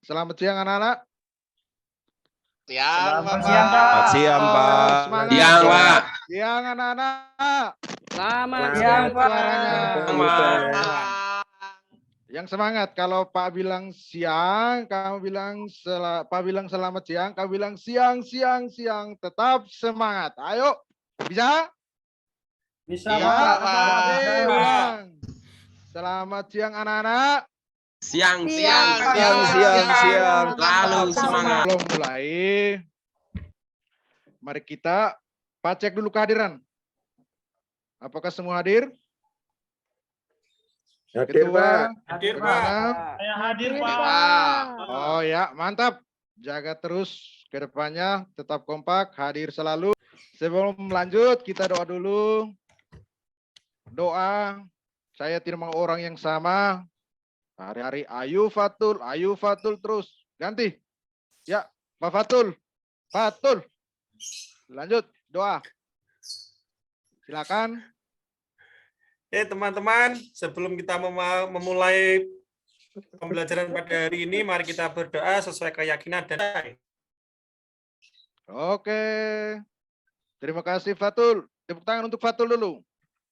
Selamat siang anak-anak. Siang, Selamat Bapak. siang, Pak. Selamat siang, Pak. Semangat. Siang, Pak. Siang anak-anak. Selamat Dengar siang, Pak. suaranya. Siang. Yang semangat. Kalau Pak bilang siang, kamu bilang Pak bilang selamat siang, kamu bilang siang, siang, siang. Tetap semangat. Ayo, bisa? Bisa, Iya, Pak. Pak. Oke, Bisa. ulang. Selamat siang anak-anak. Siang, Siang, siang. Lalu semangat. Sebelum mulai, mari kita cek dulu kehadiran. Apakah semua hadir? Hadir, Pak. Hadir, Pak. Bagaimana? Saya hadir, Pak. Oh ya, mantap. Jaga terus ke depannya, tetap kompak, hadir selalu. Sebelum lanjut, kita doa dulu. Doa, saya tidak mau orang yang sama. Hari-hari ayu Fatul terus. Ganti. Ya, Pak Fatul. Fatul. Lanjut, doa. Silakan. Teman-teman, sebelum kita memulai pembelajaran pada hari ini, mari kita berdoa sesuai keyakinan dan Oke. Terima kasih Fatul. Tepuk tangan untuk Fatul dulu.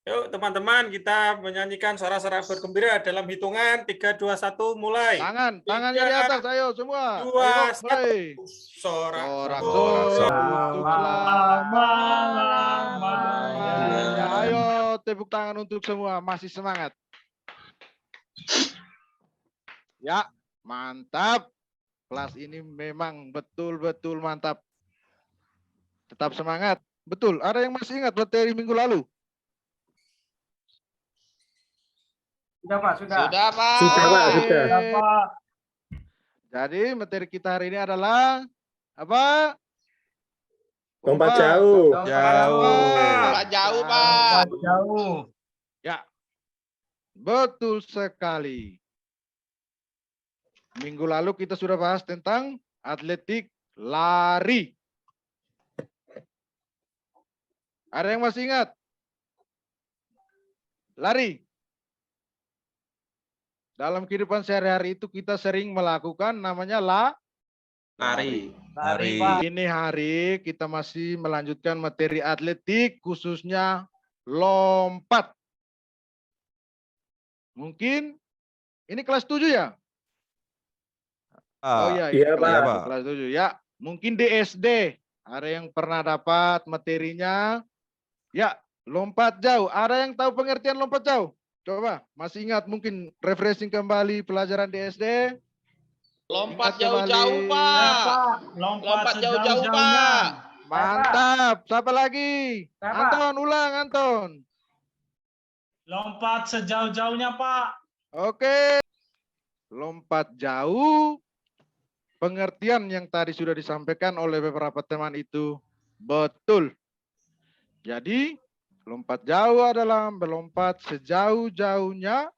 yuk teman-teman, kita menyanyikan suara-suara bergembira dalam hitungan 3, 2, 1, mulai. Tangannya di atas, ayo semua. Dua, Ayo, mulai. Sorak. Untuk selama-lamanya. Ayo tepuk tangan untuk semua, masih semangat. Ya, mantap. Kelas ini memang betul-betul mantap. Tetap semangat. Betul, ada yang masih ingat materi minggu lalu? Sudah, Pak. Sudah. Sudah, Pak. Sudah, Pak. Sudah. Sudah, Pak. Jadi materi kita hari ini adalah apa? Lompat jauh. Pak jauh, Pak. Jauh. Ya, betul sekali. Minggu lalu kita sudah bahas tentang atletik lari. Ada yang masih ingat? Lari. Dalam kehidupan sehari-hari itu kita sering melakukan namanya Lari. Pak. Ini hari kita masih melanjutkan materi atletik khususnya lompat. Mungkin ini kelas 7 ya? Oh iya, Iya, kelas, Pak. kelas 7 ya. Mungkin di SD ada yang pernah dapat materinya. Ya, lompat jauh. Ada yang tahu pengertian lompat jauh? Coba, masih ingat mungkin refreshing kembali pelajaran di SD? Lompat Ingat kembali. jauh-jauh, Pak. Lompat jauh-jauh, Pak. Mantap. Siapa lagi? Saya, Pak. Anton, ulang Anton. Lompat sejauh-jauhnya, Pak. Oke. Lompat jauh. Pengertian yang tadi sudah disampaikan oleh beberapa teman itu betul. Jadi, lompat jauh adalah melompat sejauh-jauhnya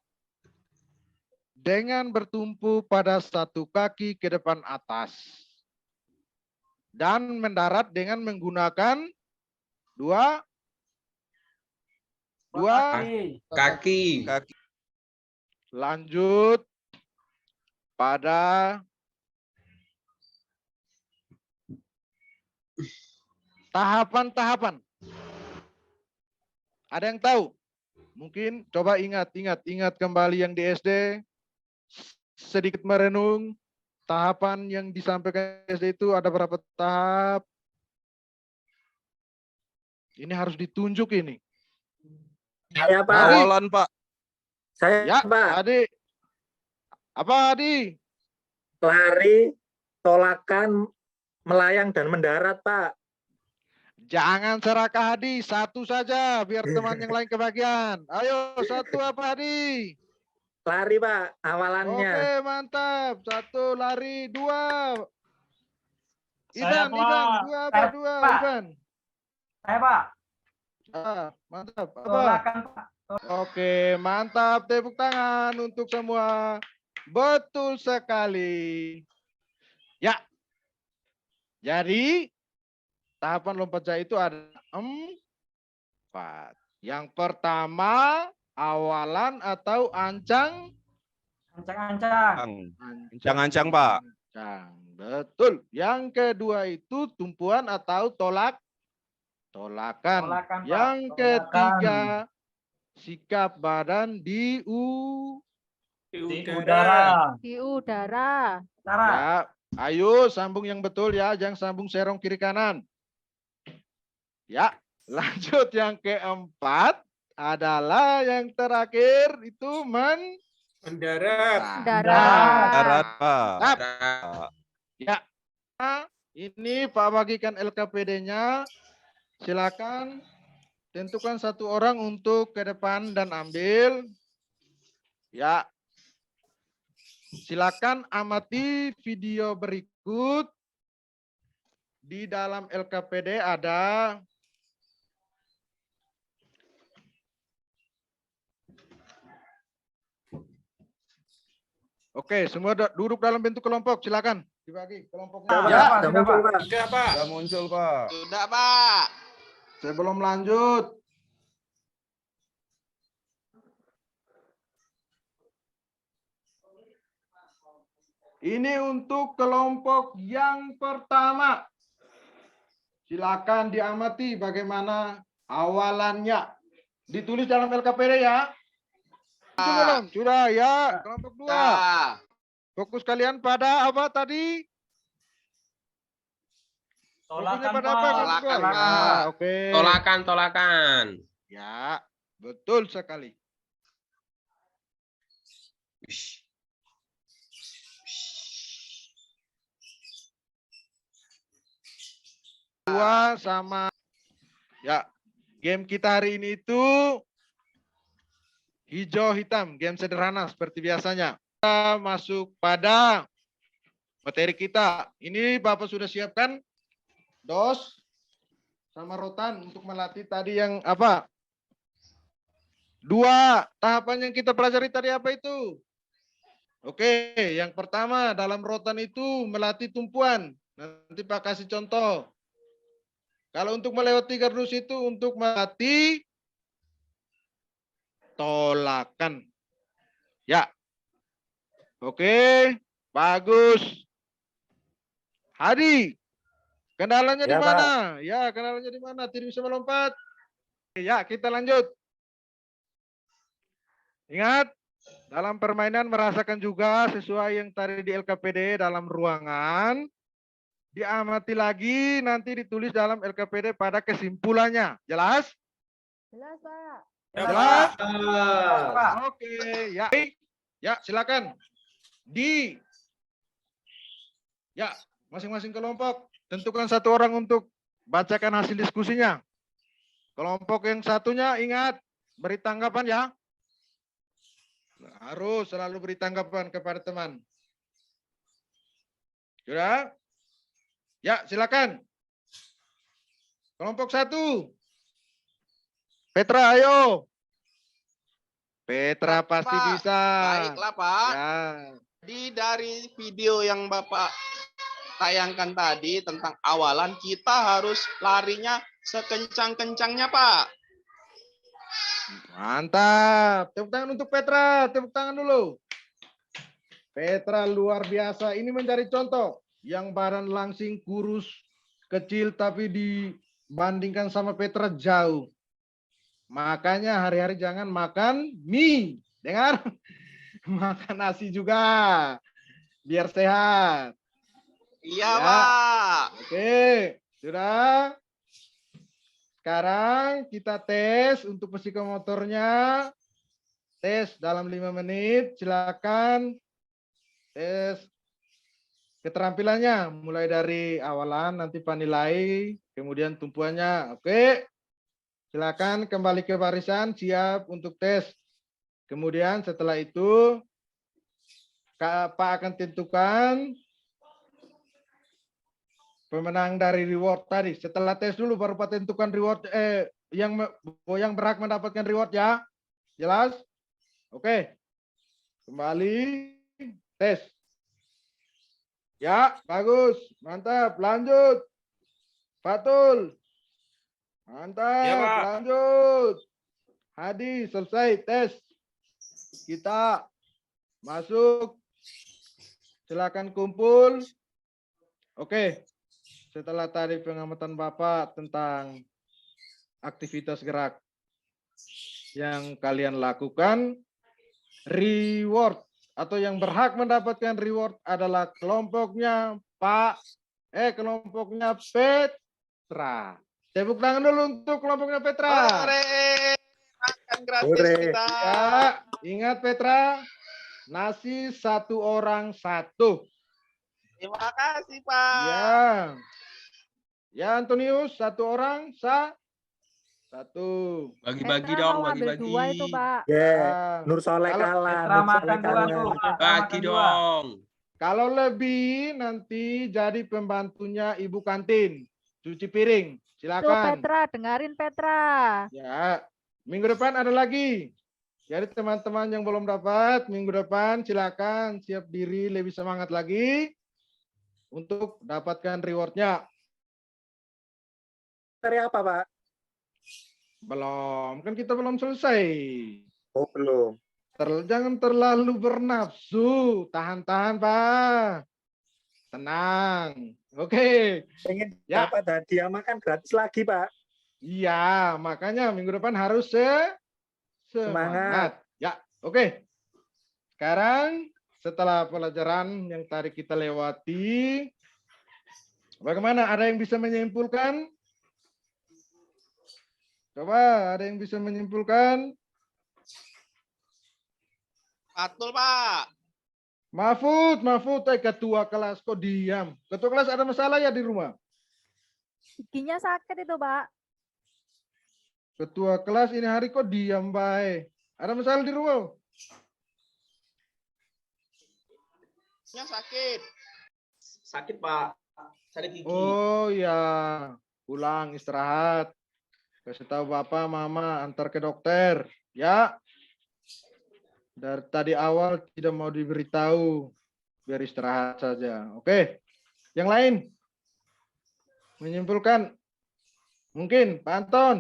dengan bertumpu pada satu kaki ke depan atas. Dan mendarat dengan menggunakan dua Kaki. lanjut pada tahapan-tahapan. Ada yang tahu? Mungkin coba ingat kembali yang di SD. Sedikit merenung. Tahapan yang disampaikan SD itu ada berapa tahap? Ini harus ditunjuk ini. Saya, Pak. Awalan, Pak. Saya, Ya, Pak. Adi. Apa Adi? Lari, tolakan, melayang, dan mendarat, Pak. Jangan serakah Adi, satu saja biar teman yang lain kebagian. Ayo, satu apa Adi? Lari, Pak. Awalannya. Oke, mantap. Satu lari, dua. Saya, Ivan, Pak. dua apa Saya, dua, Pak. Ivan? Saya, Pak. Mantap. Apa? Tolakan, Pak. Oke, mantap. Tepuk tangan untuk semua. Betul sekali. Ya. Jadi, tahapan lompat jauh itu ada 4. Yang pertama, awalan atau ancang? Ancang-ancang. Ancang-ancang, Pak. kencang. Betul. Yang kedua itu tumpuan atau tolakan. Tolakan, Pak. Yang Tolakan. ketiga sikap badan Di Di udara. udara. Di udara. Utara. ya. Ayo sambung yang betul ya, jangan sambung serong kiri kanan. Ya, lanjut yang keempat adalah yang terakhir itu Mendarat. Darat. Darat, Pak. Mantap. Darat. Ya, ini Pak bagikan LKPD-nya. Silakan tentukan satu orang untuk ke depan dan ambil. Ya, silakan amati video berikut. Di dalam LKPD ada Oke, semua duduk dalam bentuk kelompok. Silakan dibagi kelompoknya. Sudah, Ya, Pak. sudah muncul, Pak. Sudah, Pak. Sudah muncul, Pak. Sudah, Pak. sebelum lanjut. Ini untuk kelompok yang pertama. Silakan diamati bagaimana awalannya. Ditulis dalam LKPD ya. Itu belum? Sudah ya. Kelompok dua. Dah. Fokus kalian pada apa tadi? Fokusnya Tolakan, pada Pak. apa? kelompok dua? Tolakan, Ya, Pak. oke. Tolakan. Ya, betul sekali. Wish. Dua sama ya. Game kita hari ini itu hijau hitam, game sederhana seperti biasanya. Kita masuk pada materi kita. Ini Bapak sudah siapkan dos sama rotan untuk melatih tadi yang apa? Dua tahapan yang kita pelajari tadi apa itu? Oke, yang pertama dalam rotan itu melatih tumpuan. Nanti Pak kasih contoh. Kalau untuk melewati gardus itu untuk melatih tolakan. Ya. Oke, bagus. Hadi, kendalanya di Ya, mana? Ya, kendalanya di mana? Tidak bisa melompat. Ya, kita lanjut. Ingat, dalam permainan merasakan juga sesuai yang tadi di LKPD dalam ruangan. Diamati lagi, nanti ditulis dalam LKPD pada kesimpulannya. Jelas? Jelas, Pak. Jelas? Pak. Oke, ya. Ya, silakan. Ya, masing-masing kelompok tentukan satu orang untuk bacakan hasil diskusinya. Kelompok yang satunya ingat beri tanggapan ya. Harus selalu beri tanggapan kepada teman. Sudah? Ya, silakan. Kelompok satu. Petra, ayo. Petra pasti Pak. bisa. Baiklah, Pak. Ya. Jadi dari video yang Bapak tayangkan tadi tentang awalan, kita harus larinya sekencang-kencangnya, Pak. Mantap. Tepuk tangan untuk Petra. Tepuk tangan dulu. Petra luar biasa. Ini menjadi contoh. Yang badan langsing kurus, kecil, tapi dibandingkan sama Petra jauh. Makanya hari-hari jangan makan mie. Dengar? Makan nasi juga. Biar sehat. Iya, Ya. Pak. Oke. Sudah. Sekarang kita tes untuk psikomotornya. Tes dalam 5 menit. Silakan. Tes keterampilannya. Mulai dari awalan, nanti penilai, kemudian tumpuannya. Oke. Silakan kembali ke barisan. Siap untuk tes. Kemudian setelah itu, Pak akan tentukan pemenang dari reward tadi. Setelah tes dulu baru Pak tentukan reward yang berhak mendapatkan reward ya. Jelas? Oke. Kembali tes. Ya, bagus. Mantap. Lanjut. Fatul. Mantap. Ya, Pak. Lanjut. Hadi, selesai tes. Kita masuk Silakan kumpul. Oke. Setelah tadi pengamatan Bapak tentang aktivitas gerak yang kalian lakukan, reward atau yang berhak mendapatkan reward adalah kelompoknya kelompoknya Petra. Tepuk tangan dulu untuk kelompoknya Petra. Hore, makan gratis Hore. kita. Ya, ingat Petra, nasi satu orang satu. Terima kasih, Pak. Ya. Ya Antonius, satu orang satu. Bagi-bagi Petra dong, mau ambil bagi-bagi. 2 itu, Pak. Ya, Ah, Nur Soleh Kalau- kalah. Petra Nur Soleh makan 2 kalah. dulu, Pak. Petra Bagi makan 2. dong. Kalau lebih nanti jadi pembantunya ibu kantin, cuci piring. Tuh Silakan. Petra, dengerin Petra. Ya, minggu depan ada lagi. Jadi teman-teman yang belum dapat, minggu depan silakan siap diri lebih semangat lagi untuk dapatkan rewardnya. Dari apa, Pak? Belum, kan kita belum selesai. Oh, belum. Jangan terlalu bernafsu. Tahan-tahan, Pak. Tenang. Oke. Pengen Ya. dapat hadiah makan gratis lagi, Pak. Iya, makanya minggu depan harus semangat. Ya, oke. Sekarang setelah pelajaran yang tadi kita lewati, bagaimana? Ada yang bisa menyimpulkan? Coba, ada yang bisa menyimpulkan? Betul, Pak. Mahfud, ketua kelas kok diam? Ketua kelas ada masalah ya di rumah? Giginya sakit itu, Pak. Ketua kelas ini hari kok diam, baik? Ada masalah di rumah? Nya sakit. Sakit, Pak. Sakit gigi. Oh ya, pulang istirahat. Kasih tahu bapak, mama, antar ke dokter, ya. Dari tadi awal tidak mau diberitahu, biar istirahat saja. Oke, yang lain menyimpulkan, mungkin Pak Anton.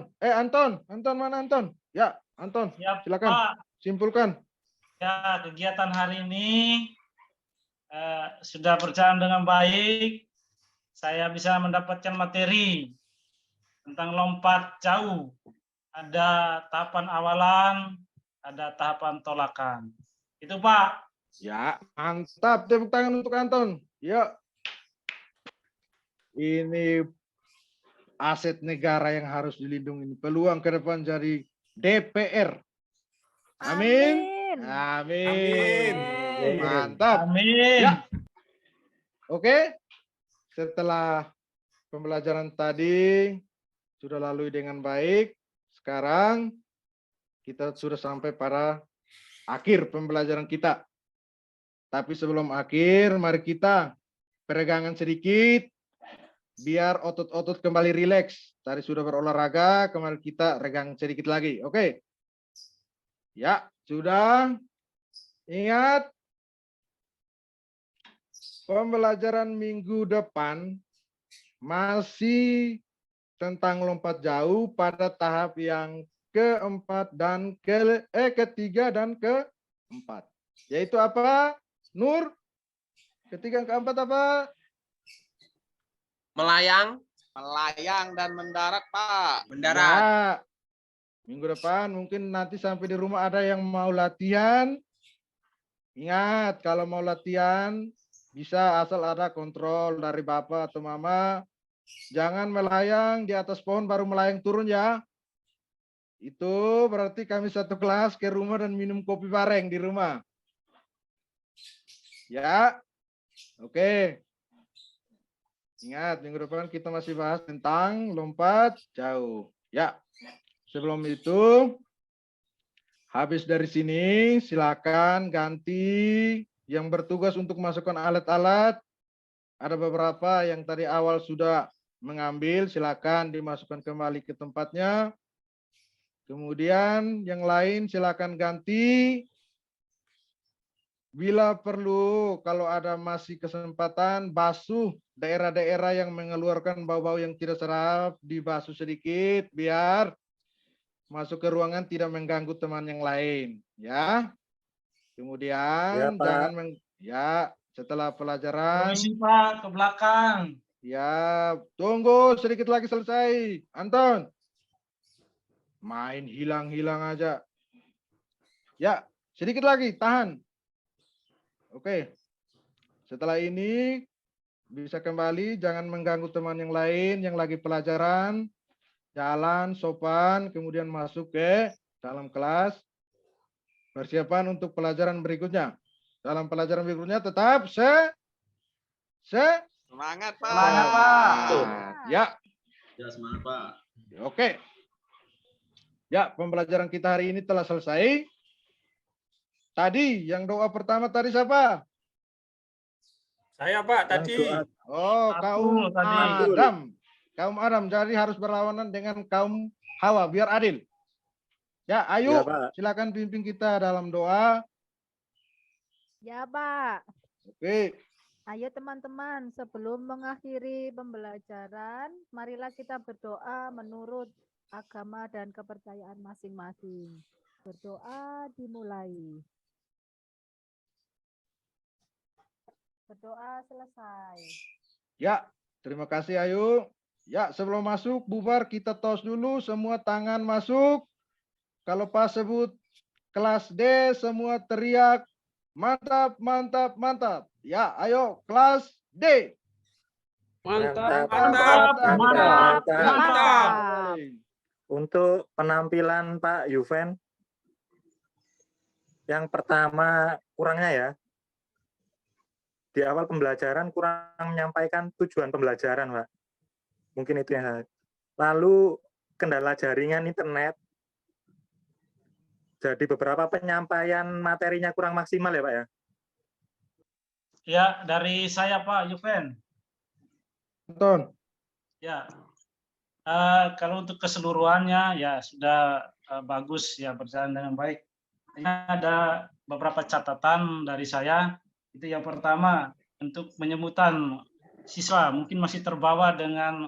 Anton mana Anton? Ya, Anton, Ya, silakan Pak. simpulkan. Ya, kegiatan hari ini sudah berjalan dengan baik. Saya bisa mendapatkan materi tentang lompat jauh. Ada tahapan awalan, ada tahapan tolakan. Itu, Pak. Ya, mantap. Tepuk tangan untuk Anton. Yuk. Ini aset negara yang harus dilindungi. Peluang ke depan jadi DPR. Amin. Amin. Amin. Mantap. Amin. Ya. Oke. Setelah pembelajaran tadi sudah lalui dengan baik, sekarang kita sudah sampai pada akhir pembelajaran kita. Tapi sebelum akhir, mari kita peregangan sedikit biar otot-otot kembali rileks. Tadi sudah berolahraga, kembali kita regang sedikit lagi. Oke. Ya, sudah. Ingat, pembelajaran minggu depan masih tentang lompat jauh pada tahap yang keempat dan ketiga dan keempat. Yaitu apa? Nur? Ketiga dan keempat apa? Melayang, Melayang dan mendarat, Pak. mendarat. Ya. Minggu depan mungkin nanti sampai di rumah ada yang mau latihan. Ingat, kalau mau latihan bisa asal ada kontrol dari bapak atau mama. Jangan melayang di atas pohon baru melayang turun ya. Itu berarti kami satu kelas ke rumah dan minum kopi bareng di rumah. Ya. Oke. Ingat, minggu depan kita masih bahas tentang lompat jauh. Ya. Sebelum itu, habis dari sini, silakan ganti yang bertugas untuk masukkan alat-alat. Ada beberapa yang tadi awal sudah mengambil, silakan dimasukkan kembali ke tempatnya. Kemudian yang lain silakan ganti. Bila perlu, kalau ada masih kesempatan, basuh daerah-daerah yang mengeluarkan bau-bau yang tidak sedap, dibasuh sedikit, biar masuk ke ruangan tidak mengganggu teman yang lain, ya. Kemudian Ya, Pak. setelah pelajaran. Permisi Pak, ke belakang. Ya, tunggu sedikit lagi selesai. Anton. Main hilang-hilang aja. Ya, sedikit lagi, tahan. Oke. Setelah ini bisa kembali, jangan mengganggu teman yang lain yang lagi pelajaran. Jalan sopan, kemudian masuk ke dalam kelas. Persiapan untuk pelajaran berikutnya. Dalam pelajaran berikutnya tetap Semangat, Pak. Semangat, Pak. Ya, Ya, semangat, Pak. oke. Ya, pembelajaran kita hari ini telah selesai. Tadi yang doa pertama tadi siapa? Saya Pak tadi. doa. Oh, Abdul kaum tadi. Adam. Kaum Adam, jadi harus berlawanan dengan kaum Hawa, biar adil. Ya, Ya, ayo Pak. silakan pimpin kita dalam doa. Ya, Pak. Oke, Ayo teman-teman, sebelum mengakhiri pembelajaran, marilah kita berdoa menurut agama dan kepercayaan masing-masing. Berdoa dimulai. Berdoa selesai. ya, terima kasih Ayu. Ya, sebelum masuk, bubar kita tos dulu, semua tangan masuk. Kalau pas sebut kelas D, semua teriak, mantap, mantap, mantap. Ya, ayo, kelas D. Mantap, mantap, mantap. mantap. Untuk penampilan Pak Yuven, yang pertama kurangnya ya, di awal pembelajaran kurang menyampaikan tujuan pembelajaran, Pak. Mungkin itu yang. Lalu kendala jaringan internet. Jadi beberapa penyampaian materinya kurang maksimal ya, Pak ya. Ya, dari saya Pak Yuven. Anton. Ya, kalau untuk keseluruhannya ya sudah bagus ya, berjalan dengan baik. Hanya ada beberapa catatan dari saya. Itu yang pertama, untuk penyebutan siswa mungkin masih terbawa dengan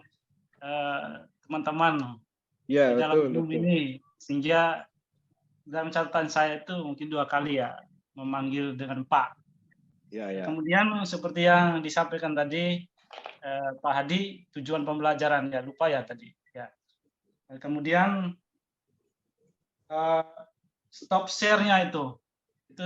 teman-teman Ya, di dalam betul, Zoom betul. ini, sehingga dalam catatan saya itu mungkin 2 kali ya memanggil dengan Pak. Ya, ya. Kemudian seperti yang disampaikan tadi Pak Hadi, tujuan pembelajaran ya lupa ya tadi ya. Kemudian stop share-nya itu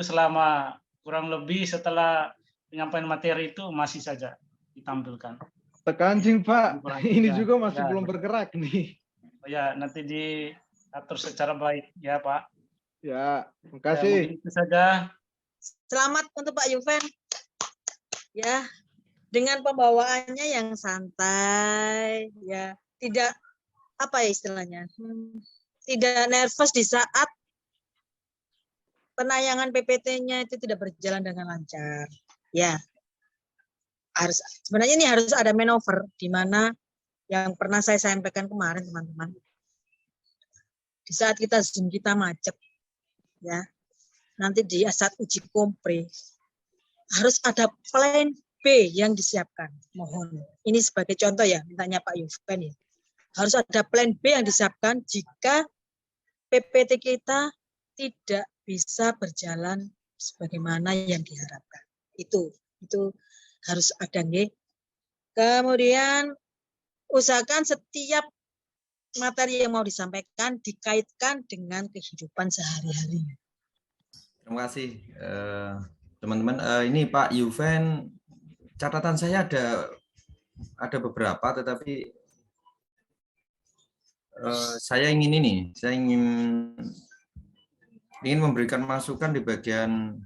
selama kurang lebih setelah penyampaian materi itu masih saja ditampilkan. Tekancing Pak, ini Ya, juga masih ya. belum bergerak nih. Ya, nanti diatur secara baik ya Pak. Ya, terima Ya, kasih. mungkin itu saja. Selamat untuk Pak Yuven. Ya, dengan pembawaannya yang santai, ya, tidak apa ya istilahnya, tidak nervous di saat penayangan PPT-nya itu tidak berjalan dengan lancar. Ya, sebenarnya ini harus ada manuver di mana yang pernah saya sampaikan kemarin teman-teman. Di saat Zoom kita macet, ya, nanti di saat uji kompre harus ada plan B yang disiapkan. Mohon. Ini sebagai contoh ya, mintanya Pak Yuven ya. Harus ada plan B yang disiapkan jika PPT kita tidak bisa berjalan sebagaimana yang diharapkan. Itu harus ada nggih. Kemudian usahakan setiap materi yang mau disampaikan dikaitkan dengan kehidupan sehari-hari. Terima kasih teman-teman. Ini Pak Yuven, catatan saya ada beberapa, tetapi saya ingin memberikan masukan di bagian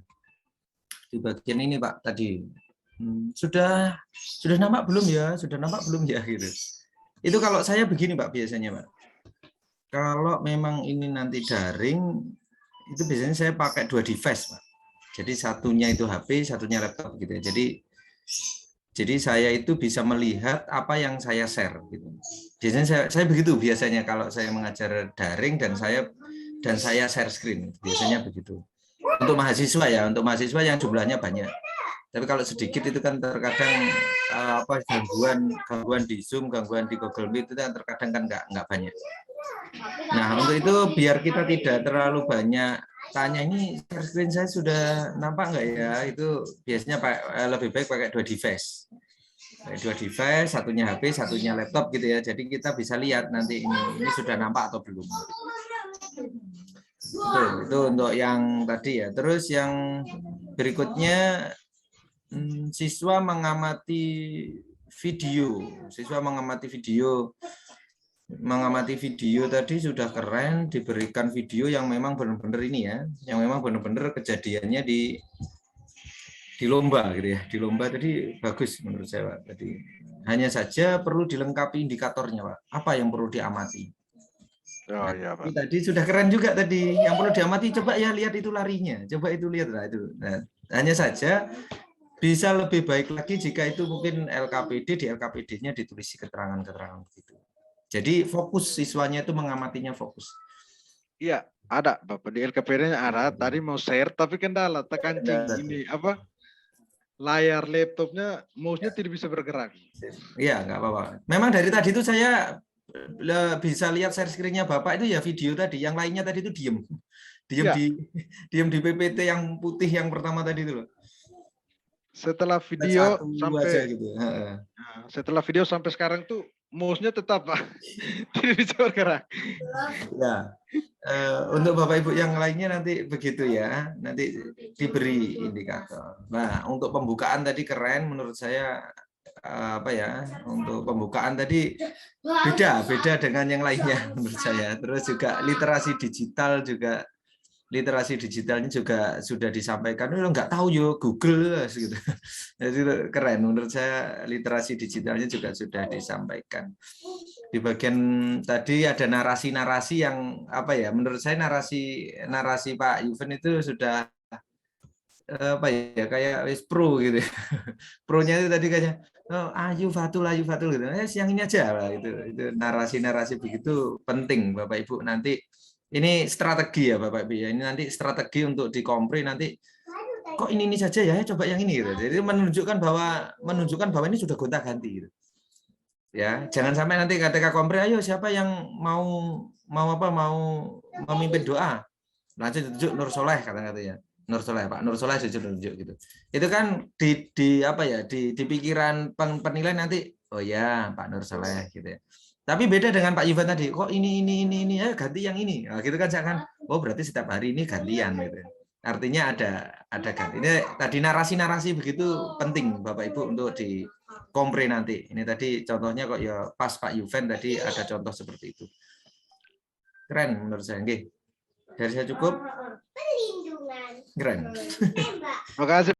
ini Pak tadi. Sudah nampak belum ya? Sudah nampak belum ya gitu. Itu kalau saya begini Pak biasanya Pak. Kalau memang ini nanti daring, itu biasanya saya pakai 2 device Pak. Jadi satunya itu HP, satunya laptop gitu. Jadi saya itu bisa melihat apa yang saya share gitu. Biasanya saya begitu biasanya kalau saya mengajar daring dan saya share screen. Biasanya begitu. Untuk mahasiswa ya, untuk mahasiswa yang jumlahnya banyak. Tapi kalau sedikit itu kan terkadang gangguan di Zoom, gangguan di Google Meet itu kan terkadang kan nggak banyak. Nah, untuk itu biar kita tidak terlalu banyak tanya ini share screen saya sudah nampak nggak ya? Itu biasanya lebih baik pakai 2 device. Pakai 2 device, satunya HP, satunya laptop gitu ya. Jadi kita bisa lihat nanti ini sudah nampak atau belum. Itu untuk yang tadi ya. Terus yang berikutnya siswa mengamati video. Siswa mengamati video. Mengamati video tadi sudah keren, diberikan video yang memang benar-benar ini ya, yang memang benar-benar kejadiannya di lomba gitu ya, di lomba tadi bagus menurut saya Pak. Tadi hanya saja perlu dilengkapi indikatornya Pak, apa yang perlu diamati. Oh iya Pak. Tadi sudah keren juga tadi, yang perlu diamati coba ya lihat itu larinya, coba itu lihat lah itu. Nah, hanya saja bisa lebih baik lagi jika itu mungkin LKPD, di LKPD-nya ditulis keterangan-keterangan begitu. Jadi fokus siswanya itu mengamatinya fokus. Iya, ada Bapak di LKPD-nya ada. Tadi mau share tapi kendala tekan ini apa? Layar laptopnya mouse-nya tidak bisa bergerak. Iya, nggak apa-apa. Memang dari tadi itu saya bisa lihat share screen-nya Bapak itu ya video tadi, yang lainnya tadi itu diem. Ya. Diem di PPT yang putih yang pertama tadi itu loh. Setelah video Satu sampai aja gitu. Nah, setelah video sampai sekarang tuh mouse-nya tetap Pak. Tidak bisa bergerak. Ya, untuk Bapak Ibu yang lainnya nanti begitu ya, nanti diberi indikator. Nah, untuk pembukaan tadi keren menurut saya apa ya? Untuk pembukaan tadi beda dengan yang lainnya menurut saya. Terus juga literasi digitalnya juga sudah disampaikan. Lo nggak tahu yo Google gitu. Jadi keren menurut saya, literasi digitalnya juga sudah disampaikan. Di bagian tadi ada narasi-narasi yang apa ya? Menurut saya narasi Pak Yuven itu sudah apa ya, kayak wis pro gitu. Pro-nya itu tadi kayaknya ayu fatul gitu. Yang ini aja lah itu narasi-narasi begitu penting Bapak Ibu. Nanti ini strategi ya Bapak Ibu ya. Ini nanti strategi untuk dikompre nanti. Kok ini saja ya, coba yang ini gitu. Jadi menunjukkan bahwa ini sudah gonta-ganti gitu. Ya, jangan sampai nanti ketika kompre, ayo siapa yang mau memimpin doa. Langsung tunjuk Nur Soleh kata-katanya. Nur Soleh, Pak Nur Soleh tunjuk gitu. Itu kan di apa ya, di pikiran penilaian nanti, oh ya Pak Nur Soleh gitu ya. Tapi beda dengan Pak Yuvan tadi, kok ini ganti yang ini. Nah, gitu kan jangan, oh berarti setiap hari ini gantian gitu. Artinya ada ganti. Ini tadi narasi-narasi begitu penting Bapak Ibu untuk di kompre nanti. Ini tadi contohnya kok ya pas Pak Yuvan tadi ada contoh seperti itu. Keren menurut saya. Nggih. Dari saya cukup. Keren. Terima kasih.